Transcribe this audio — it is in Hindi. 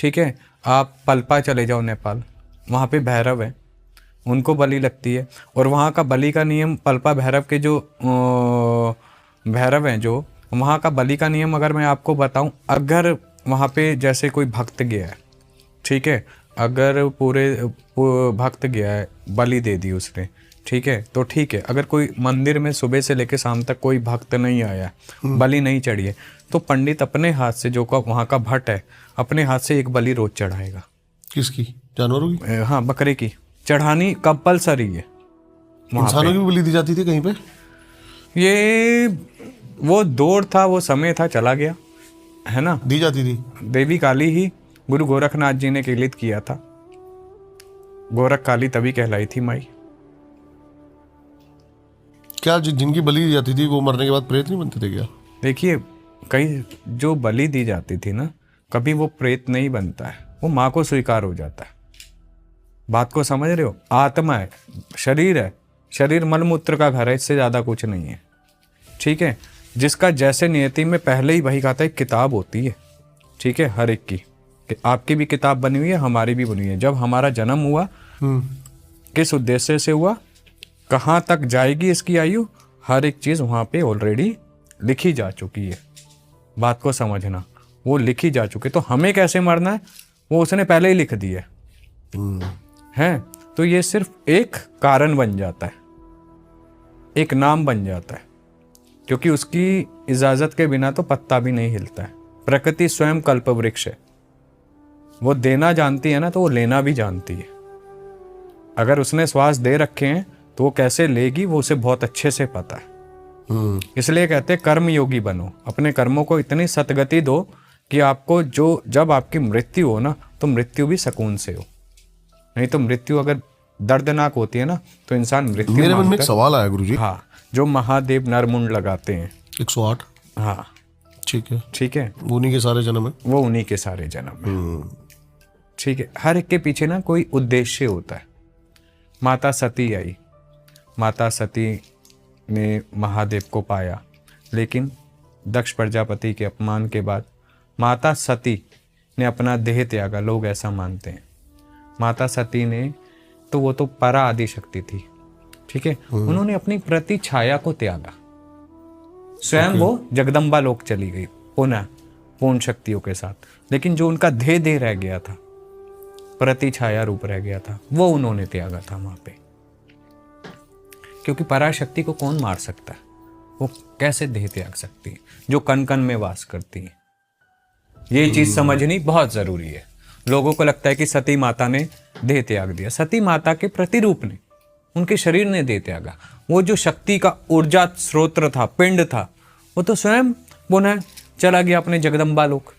ठीक है, आप पलपा चले जाओ नेपाल, वहाँ पे भैरव है, उनको बलि लगती है। और वहाँ का बलि का नियम, पलपा भैरव के जो भैरव हैं जो, वहाँ का बलि का नियम अगर मैं आपको बताऊँ, अगर वहाँ पे जैसे कोई भक्त गया है, ठीक है, अगर भक्त गया है, बलि दे दी उसने, ठीक है, तो ठीक है। अगर कोई मंदिर में सुबह से लेकर शाम तक कोई भक्त नहीं आया, बलि नहीं चढ़ी है, तो पंडित अपने हाथ से, जो वहाँ का भट्ट है, अपने हाथ से एक बलि रोज चढ़ाएगा। किसकी? जानवरों की? हाँ, बकरे की चढ़ानी कंपलसरी है। इंसानों की भी बलि दी जाती थी कहीं पे? ये वो दौर था, वो समय था, चला गया है ना। दी जाती थी। देवी काली ही गुरु गोरखनाथ जी ने किलित किया था, गोरख काली तभी कहलाई थी माई। क्या जिनकी बलि दी जाती थी वो मरने के बाद प्रेत नहीं बनते थे क्या? देखिए, कई जो बलि दी जाती थी ना, कभी वो प्रेत नहीं बनता है, वो माँ को स्वीकार हो जाता है। बात को समझ रहे हो? आत्मा है, शरीर है, शरीर मलमूत्र का घर है, इससे ज़्यादा कुछ नहीं है, ठीक है। जिसका जैसे नियति में पहले ही वही कहता है, किताब होती है, ठीक है, हर एक की। आपकी भी किताब बनी हुई है, हमारी भी बनी हुई है। जब हमारा जन्म हुआ, किस उद्देश्य से हुआ, कहाँ तक जाएगी इसकी आयु, हर एक चीज़ वहाँ पे ऑलरेडी लिखी जा चुकी है। बात को समझना, वो लिखी जा चुकी है। तो हमें कैसे मरना है, वो उसने पहले ही लिख दिया है। तो ये सिर्फ एक कारण बन जाता है, एक नाम बन जाता है, क्योंकि उसकी इजाज़त के बिना तो पत्ता भी नहीं हिलता है। प्रकृति स्वयं कल्प वृक्ष है, वो देना जानती है ना, तो वो लेना भी जानती है। अगर उसने श्वास दे रखे हैं तो वो कैसे लेगी, वो उसे बहुत अच्छे से पता है। इसलिए कहते हैं कर्म योगी बनो, अपने कर्मों को इतनी सतगति दो कि आपको जब आपकी मृत्यु हो ना, तो मृत्यु भी सुकून से हो। नहीं तो मृत्यु अगर दर्दनाक होती है ना, तो इंसान मृत्यु। मेरे मन में एक सवाल आया गुरुजी। हाँ, जो महादेव नरमुंड लगाते हैं 108, हाँ ठीक है, ठीक है, वो उन्हीं के सारे जन्म है, वो उन्हीं के सारे जन्म है, ठीक है। हर एक के पीछे ना कोई उद्देश्य होता है। माता सती आई, माता सती ने महादेव को पाया, लेकिन दक्ष प्रजापति के अपमान के बाद माता सती ने अपना देह त्यागा। लोग ऐसा मानते हैं। माता सती ने तो वो तो परा आदि शक्ति थी, ठीक है, उन्होंने अपनी प्रति छाया को त्यागा। स्वयं वो जगदम्बा लोक चली गई पुनः पूर्ण शक्तियों के साथ, लेकिन जो उनका देह रह गया था, प्रति छाया रूप रह गया था, वो उन्होंने त्यागा था वहां पे। क्योंकि पराशक्ति को कौन मार सकता है, वो कैसे देह त्याग सकती है, जो कण कण में वास करती है। ये चीज समझनी बहुत जरूरी है। लोगों को लगता है कि सती माता ने देह त्याग दिया। सती माता के प्रतिरूप ने, उनके शरीर ने देह त्यागा। वो जो शक्ति का ऊर्जा स्रोत था, पिंड था, वो तो स्वयं पुनः चला गया अपने जगदम्बा लोक।